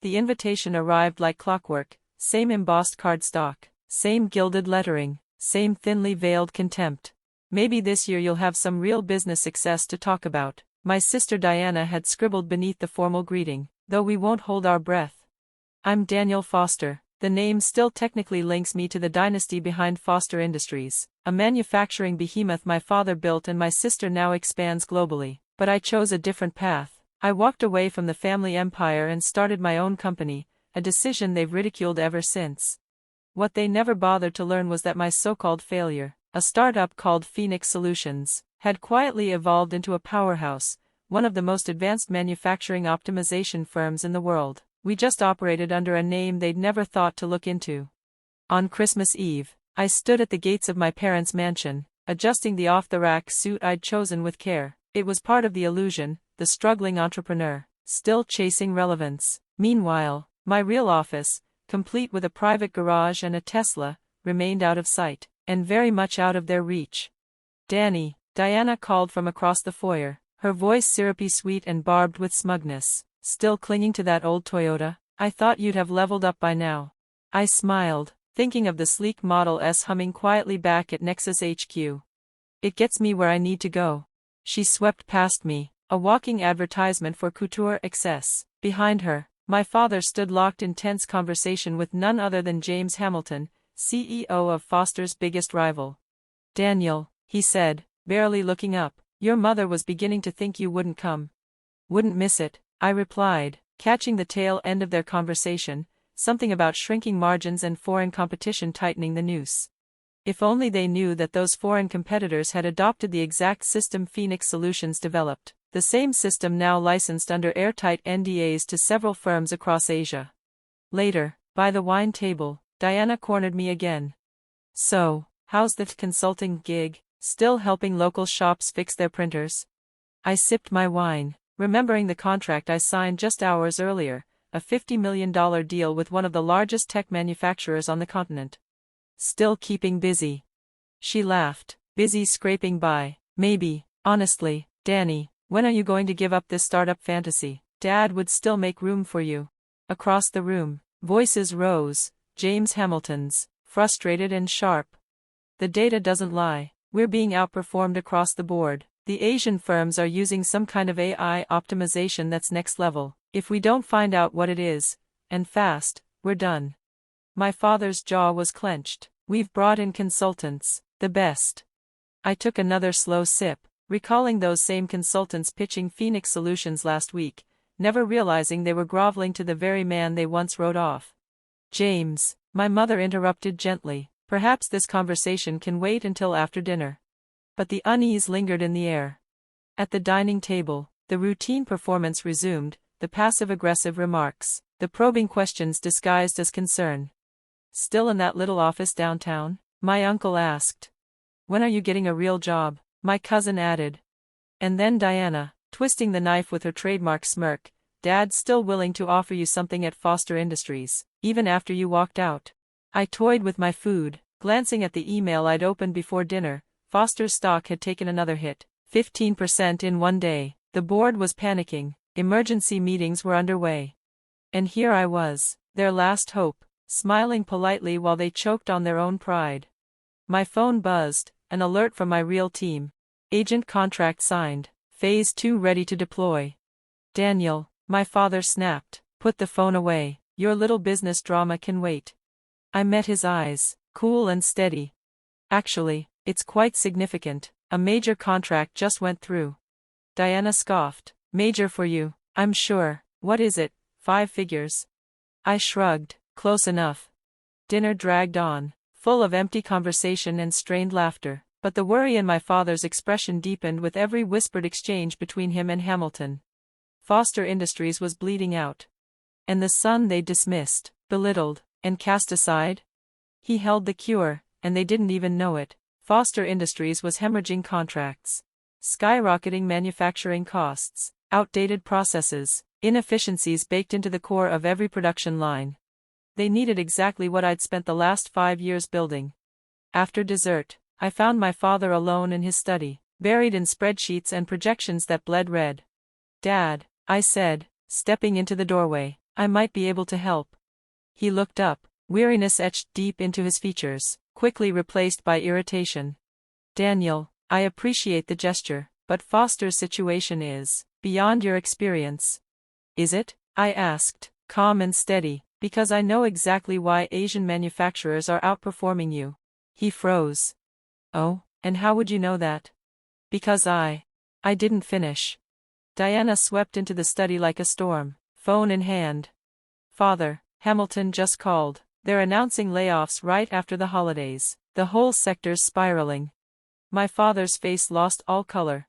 The invitation arrived like clockwork, same embossed cardstock, same gilded lettering, same thinly veiled contempt. Maybe this year you'll have some real business success to talk about, my sister Diana had scribbled beneath the formal greeting, though we won't hold our breath. I'm Daniel Foster. The name still technically links me to the dynasty behind Foster Industries, a manufacturing behemoth my father built and my sister now expands globally. But I chose a different path. I walked away from the family empire and started my own company, a decision they've ridiculed ever since. What they never bothered to learn was that my so-called failure, a startup called Phoenix Solutions, had quietly evolved into a powerhouse, one of the most advanced manufacturing optimization firms in the world. We just operated under a name they'd never thought to look into. On Christmas Eve, I stood at the gates of my parents' mansion, adjusting the off-the-rack suit I'd chosen with care. It was part of the illusion, the struggling entrepreneur, still chasing relevance. Meanwhile, my real office, complete with a private garage and a Tesla, remained out of sight, and very much out of their reach. "Danny," Diana called from across the foyer, her voice syrupy sweet and barbed with smugness. "Still clinging to that old Toyota? I thought you'd have leveled up by now." I smiled, thinking of the sleek Model S humming quietly back at Nexus HQ. "It gets me where I need to go." She swept past me, a walking advertisement for couture excess. Behind her, my father stood locked in tense conversation with none other than James Hamilton, CEO of Foster's biggest rival. "Daniel," he said, barely looking up, "your mother was beginning to think you wouldn't come." "Wouldn't miss it," I replied, catching the tail end of their conversation, something about shrinking margins and foreign competition tightening the noose. If only they knew that those foreign competitors had adopted the exact system Phoenix Solutions developed, the same system now licensed under airtight NDAs to several firms across Asia. Later, by the wine table, Diana cornered me again. "So, how's the consulting gig, still helping local shops fix their printers?" I sipped my wine, remembering the contract I signed just hours earlier, a $50 million deal with one of the largest tech manufacturers on the continent. "Still keeping busy." She laughed, "Busy scraping by, maybe. Honestly, Danny, when are you going to give up this startup fantasy? Dad would still make room for you." Across the room, voices rose, James Hamilton's, frustrated and sharp. "The data doesn't lie. We're being outperformed across the board. The Asian firms are using some kind of AI optimization that's next level. If we don't find out what it is, and fast, we're done." My father's jaw was clenched. "We've brought in consultants, the best." I took another slow sip, recalling those same consultants pitching Phoenix Solutions last week, never realizing they were groveling to the very man they once wrote off. "James," my mother interrupted gently, "perhaps this conversation can wait until after dinner." But the unease lingered in the air. At the dining table, the routine performance resumed, the passive-aggressive remarks, the probing questions disguised as concern. "Still in that little office downtown?" my uncle asked. "When are you getting a real job?" my cousin added. And then Diana, twisting the knife with her trademark smirk, "Dad's still willing to offer you something at Foster Industries, even after you walked out." I toyed with my food, glancing at the email I'd opened before dinner. Foster's stock had taken another hit, 15% in one day. The board was panicking, emergency meetings were underway. And here I was, their last hope, smiling politely while they choked on their own pride. My phone buzzed, an alert from my real team. "Agent contract signed, Phase 2 ready to deploy." "Daniel," my father snapped, "put the phone away, your little business drama can wait." I met his eyes, cool and steady. "Actually, it's quite significant, a major contract just went through." Diana scoffed. "Major for you, I'm sure. What is it, 5 figures?" I shrugged. "Close enough." Dinner dragged on, full of empty conversation and strained laughter, but the worry in my father's expression deepened with every whispered exchange between him and Hamilton. Foster Industries was bleeding out. And the son they dismissed, belittled, and cast aside? He held the cure, and they didn't even know it. Foster Industries was hemorrhaging contracts, skyrocketing manufacturing costs, outdated processes, inefficiencies baked into the core of every production line. They needed exactly what I'd spent the last 5 years building. After dessert, I found my father alone in his study, buried in spreadsheets and projections that bled red. "Dad," I said, stepping into the doorway, I might be able to help. He looked up, weariness etched deep into his features, quickly replaced by irritation. Daniel, I appreciate the gesture, but Foster's situation is beyond your experience. Is it? I asked, calm and steady, because I know exactly why Asian manufacturers are outperforming you. He froze. Oh, and how would you know that? Because I didn't finish. Diana swept into the study like a storm, phone in hand. Father, Hamilton just called. They're announcing layoffs right after the holidays. The whole sector's spiraling. My father's face lost all color.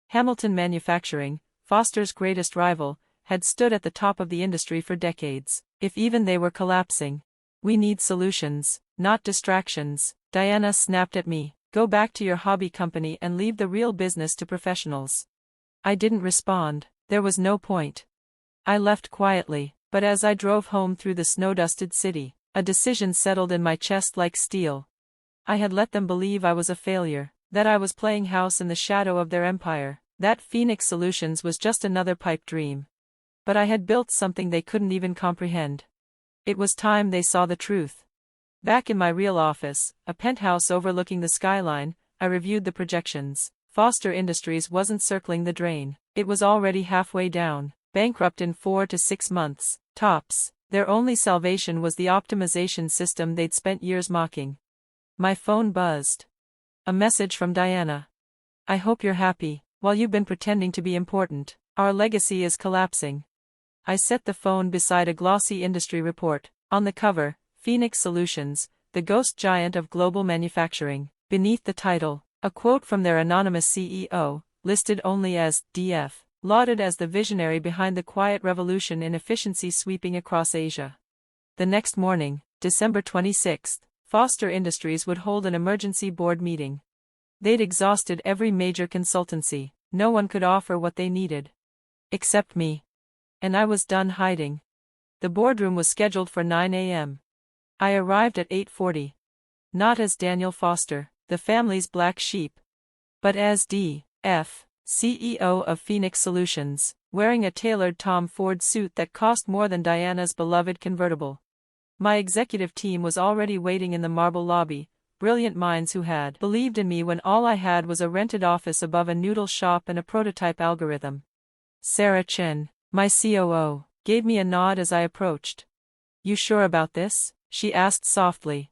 Hamilton Manufacturing, Foster's greatest rival, had stood at the top of the industry for decades. If even they were collapsing. We need solutions, not distractions. Diana snapped at me. Go back to your hobby company and leave the real business to professionals. I didn't respond. There was no point. I left quietly, but as I drove home through the snow-dusted city, a decision settled in my chest like steel. I had let them believe I was a failure, that I was playing house in the shadow of their empire, that Phoenix Solutions was just another pipe dream. But I had built something they couldn't even comprehend. It was time they saw the truth. Back in my real office, a penthouse overlooking the skyline, I reviewed the projections. Foster Industries wasn't circling the drain. It was already halfway down, bankrupt in 4 to 6 months, tops. Their only salvation was the optimization system they'd spent years mocking. My phone buzzed. A message from Diana. I hope you're happy. While you've been pretending to be important, our legacy is collapsing. I set the phone beside a glossy industry report. On the cover, Phoenix Solutions, the ghost giant of global manufacturing. Beneath the title, a quote from their anonymous CEO, listed only as DF, lauded as the visionary behind the quiet revolution in efficiency sweeping across Asia. The next morning, December 26th, Foster Industries would hold an emergency board meeting. They'd exhausted every major consultancy. No one could offer what they needed. Except me. And I was done hiding. The boardroom was scheduled for 9 a.m. I arrived at 8:40. Not as Daniel Foster, the family's black sheep, but as D.F., CEO of Phoenix Solutions, wearing a tailored Tom Ford suit that cost more than Diana's beloved convertible. My executive team was already waiting in the marble lobby, brilliant minds who had believed in me when all I had was a rented office above a noodle shop and a prototype algorithm. Sarah Chen, my COO, gave me a nod as I approached. You sure about this? She asked softly.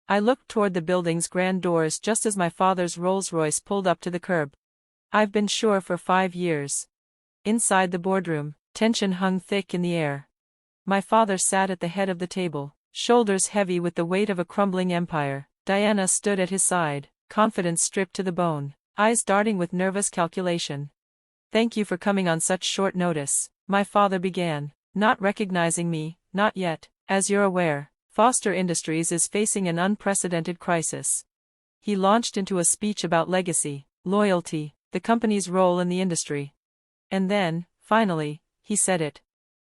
I looked toward the building's grand doors just as my father's Rolls-Royce pulled up to the curb. I've been sure for 5 years. Inside the boardroom, tension hung thick in the air. My father sat at the head of the table, shoulders heavy with the weight of a crumbling empire. Diana stood at his side, confidence stripped to the bone, eyes darting with nervous calculation. Thank you for coming on such short notice, my father began, not recognizing me, not yet. As you're aware, Foster Industries is facing an unprecedented crisis. He launched into a speech about legacy, loyalty, the company's role in the industry. And then, finally, he said it.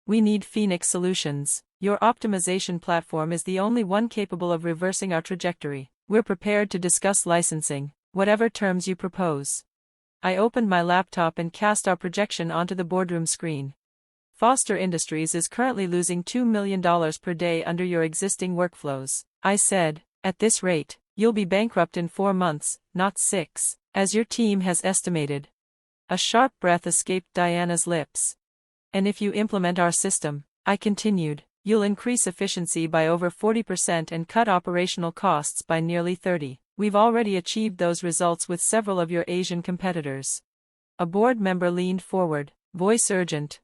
We need Phoenix Solutions. Your optimization platform is the only one capable of reversing our trajectory. We're prepared to discuss licensing, whatever terms you propose. I opened my laptop and cast our projection onto the boardroom screen. Foster Industries is currently losing $2 million per day under your existing workflows. I said, at this rate, you'll be bankrupt in 4 months, not 6, as your team has estimated. A sharp breath escaped Diana's lips. And if you implement our system, I continued, you'll increase efficiency by over 40% and cut operational costs by nearly 30%. We've already achieved those results with several of your Asian competitors. A board member leaned forward, voice urgent.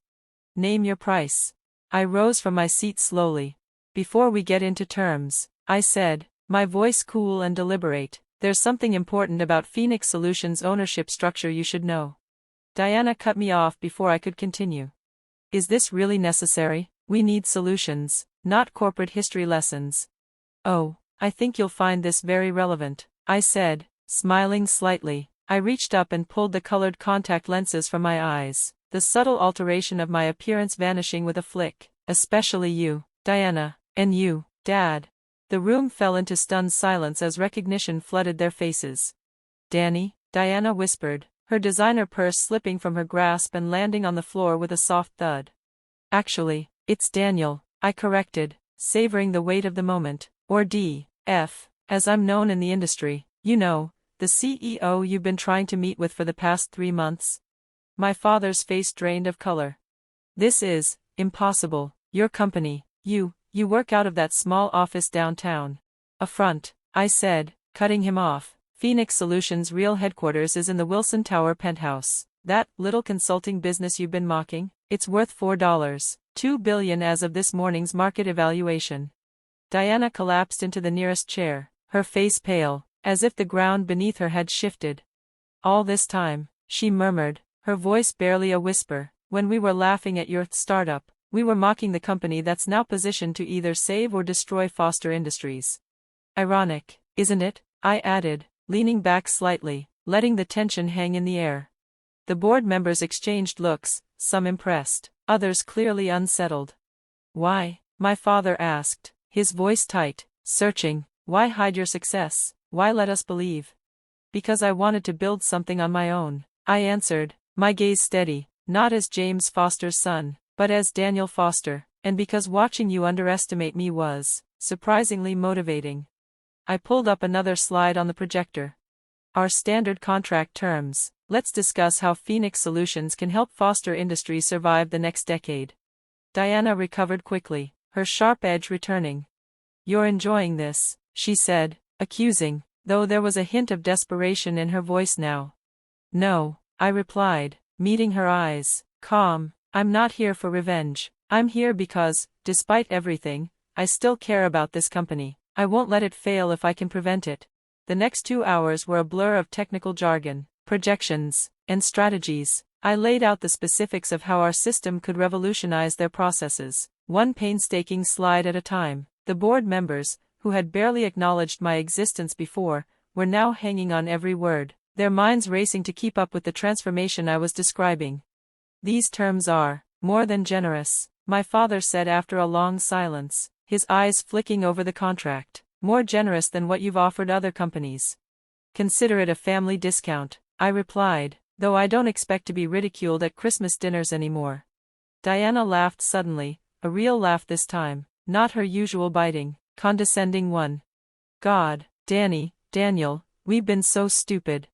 Name your price. I rose from my seat slowly. Before we get into terms, I said, my voice cool and deliberate, there's something important about Phoenix Solutions' ownership structure you should know. Diana cut me off before I could continue. Is this really necessary? We need solutions, not corporate history lessons. Oh, I think you'll find this very relevant, I said, smiling slightly. I reached up and pulled the colored contact lenses from my eyes, the subtle alteration of my appearance vanishing with a flick. Especially you, Diana, and you, Dad. The room fell into stunned silence as recognition flooded their faces. Danny, Diana whispered, her designer purse slipping from her grasp and landing on the floor with a soft thud. Actually, It's Daniel, I corrected, savoring the weight of the moment. Or D.F., as I'm known in the industry, you know, the CEO you've been trying to meet with for the past 3 months. My father's face drained of color. This is impossible. Your company, you work out of that small office downtown. A front, I said, cutting him off. Phoenix Solutions' real headquarters is in the Wilson Tower penthouse. That little consulting business you've been mocking, it's worth $4.2 billion as of this morning's market evaluation. Diana collapsed into the nearest chair, her face pale, as if the ground beneath her had shifted. All this time, she murmured, her voice barely a whisper, when we were laughing at your startup, we were mocking the company that's now positioned to either save or destroy Foster Industries. Ironic, isn't it? I added, leaning back slightly, letting the tension hang in the air. The board members exchanged looks, some impressed, others clearly unsettled. Why? My father asked, his voice tight, searching. Why hide your success? Why let us believe? Because I wanted to build something on my own, I answered, my gaze steady, not as James Foster's son, but as Daniel Foster, and because watching you underestimate me was surprisingly motivating. I pulled up another slide on the projector. Our standard contract terms. Let's discuss how Phoenix Solutions can help Foster Industries survive the next decade. Diana recovered quickly, her sharp edge returning. You're enjoying this, she said, accusing, though there was a hint of desperation in her voice now. No, I replied, meeting her eyes, calm. I'm not here for revenge. I'm here because, despite everything, I still care about this company. I won't let it fail if I can prevent it. The next 2 hours were a blur of technical jargon, projections, and strategies. I laid out the specifics of how our system could revolutionize their processes, one painstaking slide at a time. The board members, who had barely acknowledged my existence before, were now hanging on every word, their minds racing to keep up with the transformation I was describing. These terms are more than generous, my father said after a long silence, his eyes flicking over the contract. More generous than what you've offered other companies. Consider it a family discount, I replied, though I don't expect to be ridiculed at Christmas dinners anymore. Diana laughed suddenly, a real laugh this time, not her usual biting, condescending one. God, Daniel, we've been so stupid.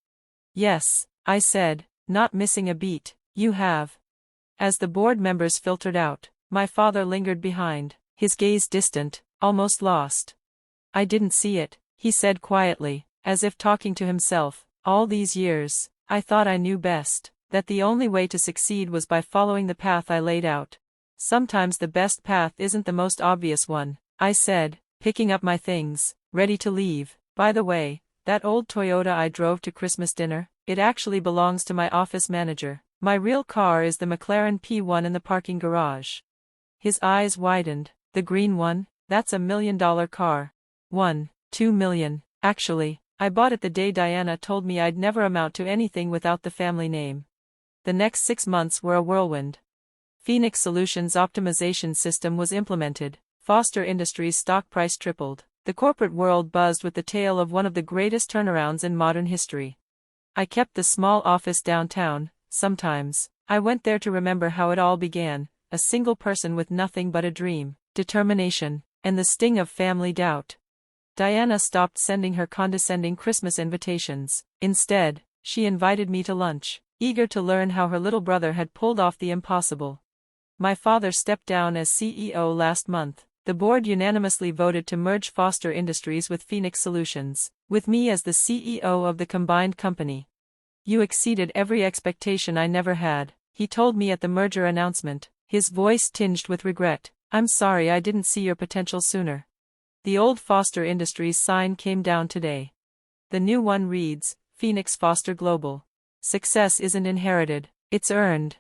Yes, I said, not missing a beat, you have. As the board members filtered out, my father lingered behind, his gaze distant, almost lost. I didn't see it, he said quietly, as if talking to himself. All these years, I thought I knew best, that the only way to succeed was by following the path I laid out. Sometimes the best path isn't the most obvious one, I said, picking up my things, ready to leave. By the way, that old Toyota I drove to Christmas dinner, it actually belongs to my office manager. My real car is the McLaren P1 in the parking garage. His eyes widened. The green one? That's $1 million car. 2 million, actually. I bought it the day Diana told me I'd never amount to anything without the family name. The next 6 months were a whirlwind. Phoenix Solutions' optimization system was implemented. Foster Industries' stock price tripled. The corporate world buzzed with the tale of one of the greatest turnarounds in modern history. I kept the small office downtown. Sometimes, I went there to remember how it all began, a single person with nothing but a dream, determination, and the sting of family doubt. Diana stopped sending her condescending Christmas invitations. Instead, she invited me to lunch, eager to learn how her little brother had pulled off the impossible. My father stepped down as CEO last month. The board unanimously voted to merge Foster Industries with Phoenix Solutions, with me as the CEO of the combined company. You exceeded every expectation I never had, he told me at the merger announcement, his voice tinged with regret. I'm sorry I didn't see your potential sooner. The old Foster Industries sign came down today. The new one reads, Phoenix Foster Global. Success isn't inherited, it's earned.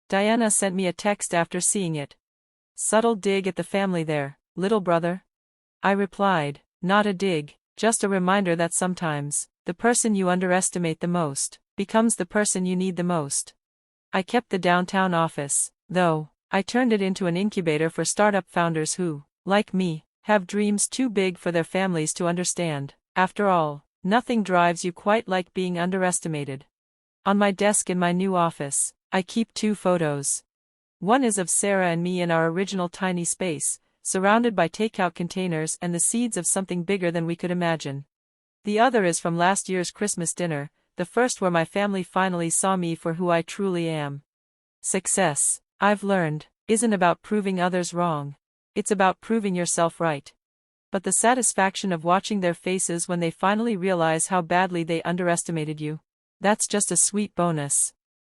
Diana sent me a text after seeing it. Subtle dig at the family there, little brother? I replied, not a dig, just a reminder that sometimes, the person you underestimate the most, becomes the person you need the most. I kept the downtown office, though. I turned it into an incubator for startup founders who, like me, have dreams too big for their families to understand. After all, nothing drives you quite like being underestimated. On my desk in my new office, I keep 2 photos. One is of Sarah and me in our original tiny space, surrounded by takeout containers and the seeds of something bigger than we could imagine. The other is from last year's Christmas dinner, the first where my family finally saw me for who I truly am. Success, I've learned, isn't about proving others wrong. It's about proving yourself right. But the satisfaction of watching their faces when they finally realize how badly they underestimated you. That's just a sweet bonus.